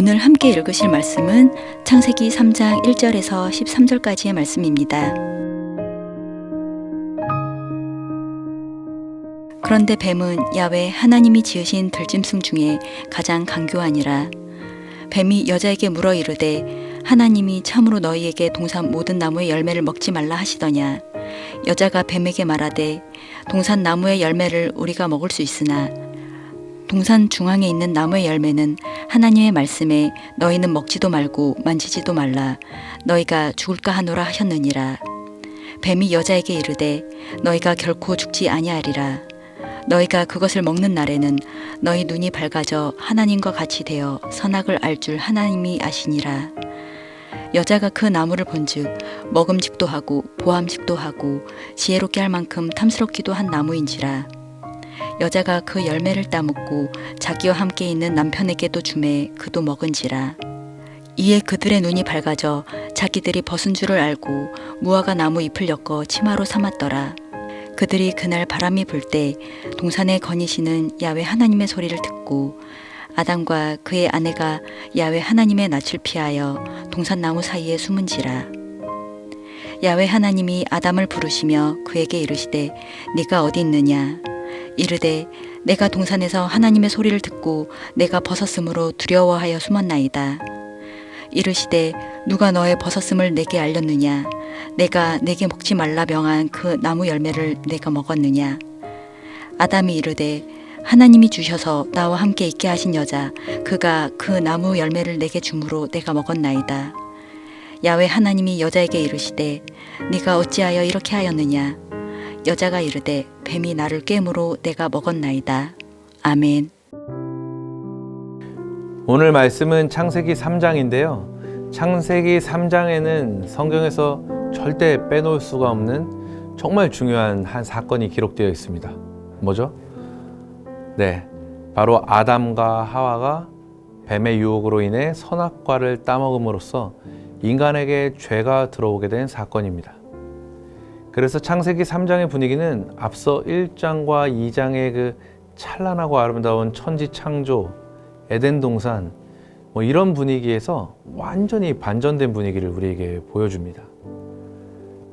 오늘 함께 읽으실 말씀은 창세기 3장 1절에서 13절까지의 말씀입니다. 그런데 뱀은 야훼 하나님이 지으신 들짐승 중에 가장 간교하니라. 뱀이 여자에게 물어 이르되 하나님이 참으로 너희에게 동산 모든 나무의 열매를 먹지 말라 하시더냐. 여자가 뱀에게 말하되 동산 나무의 열매를 우리가 먹을 수 있으나 동산 중앙에 있는 나무의 열매는 하나님의 말씀에 너희는 먹지도 말고 만지지도 말라 너희가 죽을까 하노라 하셨느니라. 뱀이 여자에게 이르되 너희가 결코 죽지 아니하리라. 너희가 그것을 먹는 날에는 너희 눈이 밝아져 하나님과 같이 되어 선악을 알 줄 하나님이 아시니라. 여자가 그 나무를 본즉 먹음직도 하고 보암직도 하고 지혜롭게 할 만큼 탐스럽기도 한 나무인지라. 여자가 그 열매를 따먹고 자기와 함께 있는 남편에게도 주매 그도 먹은지라. 이에 그들의 눈이 밝아져 자기들이 벗은 줄을 알고 무화과 나무 잎을 엮어 치마로 삼았더라. 그들이 그날 바람이 불 때 동산에 거니시는 야훼 하나님의 소리를 듣고 아담과 그의 아내가 야훼 하나님의 낯을 피하여 동산나무 사이에 숨은지라. 야훼 하나님이 아담을 부르시며 그에게 이르시되 네가 어디 있느냐. 이르되 내가 동산에서 하나님의 소리를 듣고 내가 벗었으므로 두려워하여 숨었나이다. 이르시되 누가 너의 벗었음을 내게 알렸느냐. 내가 내게 먹지 말라 명한 그 나무 열매를 내가 먹었느냐. 아담이 이르되 하나님이 주셔서 나와 함께 있게 하신 여자 그가 그 나무 열매를 내게 주므로 내가 먹었나이다. 야훼 하나님이 여자에게 이르시되 네가 어찌하여 이렇게 하였느냐. 여자가 이르되 뱀이 나를 꿰므로 내가 먹었나이다. 아멘. 오늘 말씀은 창세기 3장인데요. 창세기 3장에는 성경에서 절대 빼놓을 수가 없는 정말 중요한 한 사건이 기록되어 있습니다. 뭐죠? 네, 바로 아담과 하와가 뱀의 유혹으로 인해 선악과를 따먹음으로써 인간에게 죄가 들어오게 된 사건입니다. 그래서 창세기 3장의 분위기는 앞서 1장과 2장의 그 찬란하고 아름다운 천지 창조, 에덴 동산 이런 분위기에서 완전히 반전된 분위기를 우리에게 보여줍니다.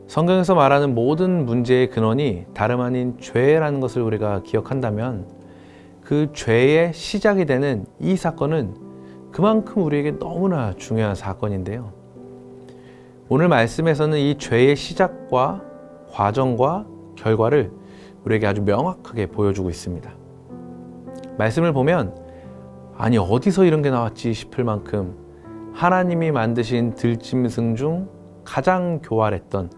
성경에서 말하는 모든 문제의 근원이 다름 아닌 죄라는 것을 우리가 기억한다면 그 죄의 시작이 되는 이 사건은 그만큼 우리에게 너무나 중요한 사건인데요. 오늘 말씀에서는 이 죄의 시작과 과정과 결과를 우리에게 아주 명확하게 보여주고 있습니다. 말씀을 보면 아니 어디서 이런 게 나왔지 싶을 만큼 하나님이 만드신 들짐승 중 가장 교활했던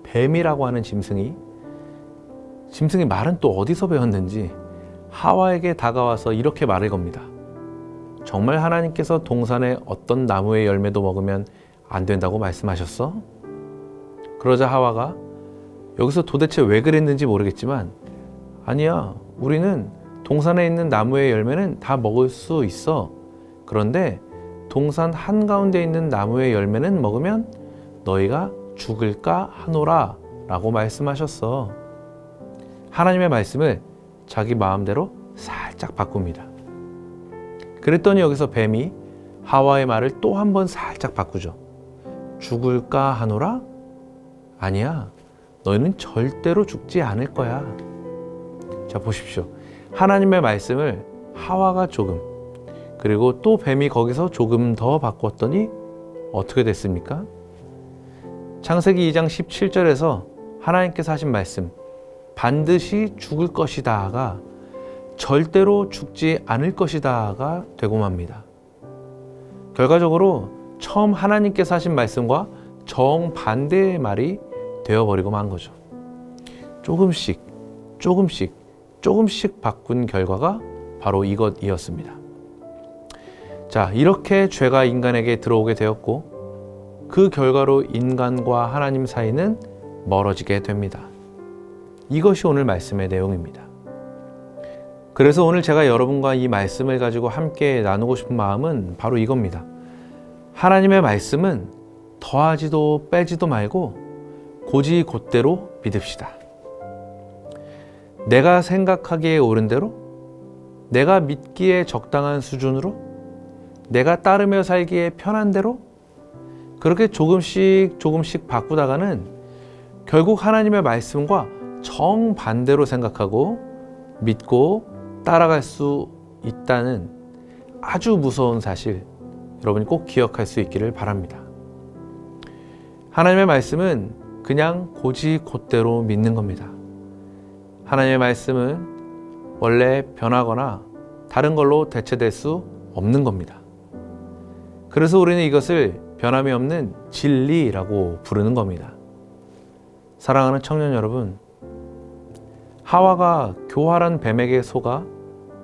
뱀이라고 하는 짐승이 말은 또 어디서 배웠는지 하와에게 다가와서 이렇게 말을 겁니다. 정말 하나님께서 동산의 어떤 나무의 열매도 먹으면 안 된다고 말씀하셨어? 그러자 하와가 여기서 도대체 왜 그랬는지 모르겠지만 아니야, 우리는 동산에 있는 나무의 열매는 다 먹을 수 있어. 그런데 동산 한가운데 있는 나무의 열매는 먹으면 너희가 죽을까 하노라 라고 말씀하셨어. 하나님의 말씀을 자기 마음대로 살짝 바꿉니다. 그랬더니 여기서 뱀이 하와의 말을 또 한 번 살짝 바꾸죠. 죽을까 하노라? 아니야, 너희는 절대로 죽지 않을 거야. 자, 보십시오. 하나님의 말씀을 하와가 조금, 그리고 또 뱀이 거기서 조금 더 바꿨더니 어떻게 됐습니까? 창세기 2장 17절에서 하나님께서 하신 말씀, 반드시 죽을 것이다가 절대로 죽지 않을 것이다가 되고 맙니다. 결과적으로 처음 하나님께서 하신 말씀과 정반대의 말이 되어버리고 만 거죠. 조금씩 바꾼 결과가 바로 이것이었습니다. 자, 이렇게 죄가 인간에게 들어오게 되었고 그 결과로 인간과 하나님 사이는 멀어지게 됩니다. 이것이 오늘 말씀의 내용입니다. 그래서 오늘 제가 여러분과 이 말씀을 가지고 함께 나누고 싶은 마음은 바로 이겁니다. 하나님의 말씀은 더하지도 빼지도 말고 곧이곧대로 믿읍시다. 내가 생각하기에 옳은 대로, 내가 믿기에 적당한 수준으로, 내가 따르며 살기에 편한 대로 그렇게 조금씩 바꾸다가는 결국 하나님의 말씀과 정반대로 생각하고 믿고 따라갈 수 있다는 아주 무서운 사실, 여러분이 꼭 기억할 수 있기를 바랍니다. 하나님의 말씀은 그냥 곧이곧대로 믿는 겁니다. 하나님의 말씀은 원래 변하거나 다른 걸로 대체될 수 없는 겁니다. 그래서 우리는 이것을 변함이 없는 진리라고 부르는 겁니다. 사랑하는 청년 여러분, 하와가 교활한 뱀에게 속아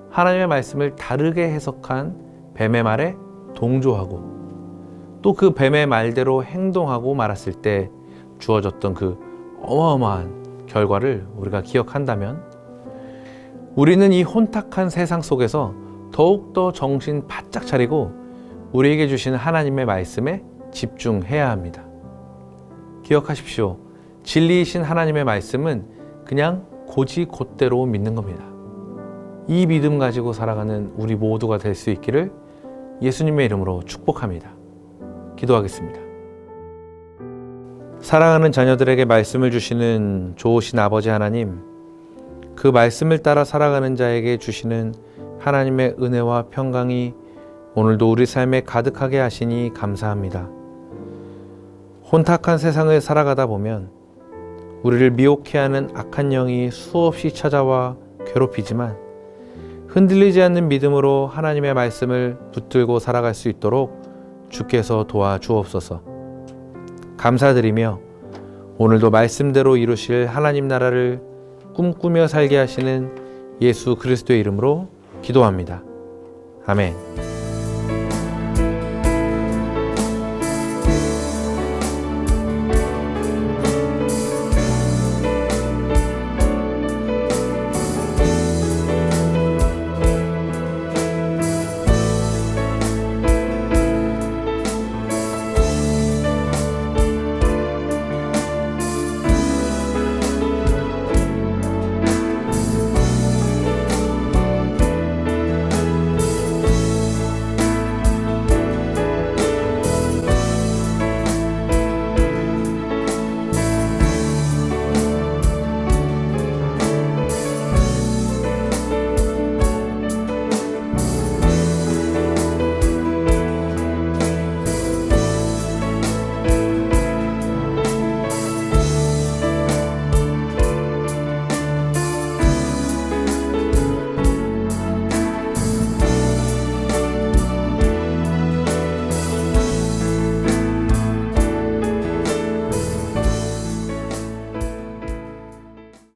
하나님의 말씀을 다르게 해석한 뱀의 말에 동조하고 또 그 뱀의 말대로 행동하고 말았을 때 주어졌던 그 어마어마한 결과를 우리가 기억한다면 우리는 이 혼탁한 세상 속에서 더욱더 정신 바짝 차리고 우리에게 주신 하나님의 말씀에 집중해야 합니다. 기억하십시오. 진리이신 하나님의 말씀은 그냥 곧이곧대로 믿는 겁니다. 이 믿음 가지고 살아가는 우리 모두가 될 수 있기를 예수님의 이름으로 축복합니다. 기도하겠습니다. 사랑하는 자녀들에게 말씀을 주시는 좋으신 아버지 하나님, 그 말씀을 따라 살아가는 자에게 주시는 하나님의 은혜와 평강이 오늘도 우리 삶에 가득하게 하시니 감사합니다. 혼탁한 세상을 살아가다 보면 우리를 미혹해하는 악한 영이 수없이 찾아와 괴롭히지만 흔들리지 않는 믿음으로 하나님의 말씀을 붙들고 살아갈 수 있도록 주께서 도와주옵소서. 감사드리며 오늘도 말씀대로 이루실 하나님 나라를 꿈꾸며 살게 하시는 예수 그리스도의 이름으로 기도합니다. 아멘.